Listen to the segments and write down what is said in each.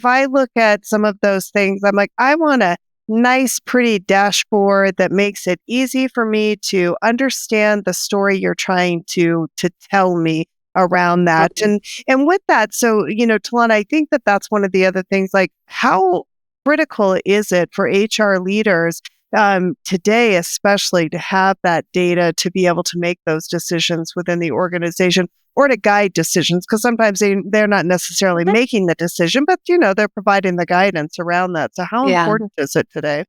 if I look at some of those things, I'm like, I want a nice, pretty dashboard that makes it easy for me to understand the story you're trying to tell me around that. Mhm. And with that, so, Talana, I think that that's one of the other things, like how critical is it for HR leaders today, especially to have that data to be able to make those decisions within the organization or to guide decisions? Because sometimes they're not necessarily Mhm. making the decision, but they're providing the guidance around that. So how Yeah. important is it today?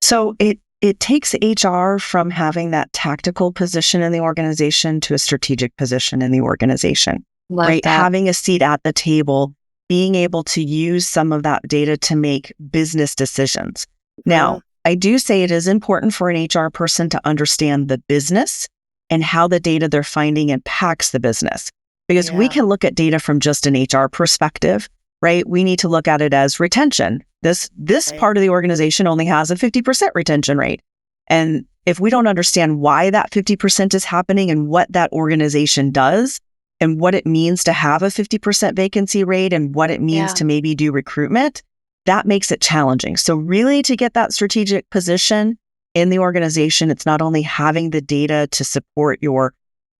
So it takes HR from having that tactical position in the organization to a strategic position in the organization, Love right? that. Having a seat at the table, being able to use some of that data to make business decisions. Now, I do say it is important for an HR person to understand the business and how the data they're finding impacts the business. Because we Yeah. can look at data from just an HR perspective, right? We need to look at it as retention. This Right. part of the organization only has a 50% retention rate. And if we don't understand why that 50% is happening and what that organization does and what it means to have a 50% vacancy rate and what it means Yeah. to maybe do recruitment, that makes it challenging. So really to get that strategic position in the organization, it's not only having the data to support your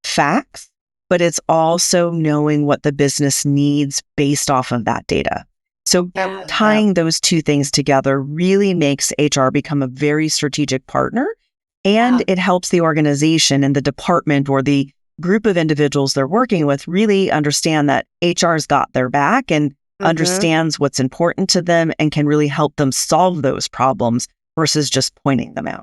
facts, but it's also knowing what the business needs based off of that data. So Yeah. tying those two things together really makes HR become a very strategic partner, and Yeah. it helps the organization and the department or the group of individuals they're working with really understand that HR's got their back and understands what's important to them and can really help them solve those problems versus just pointing them out.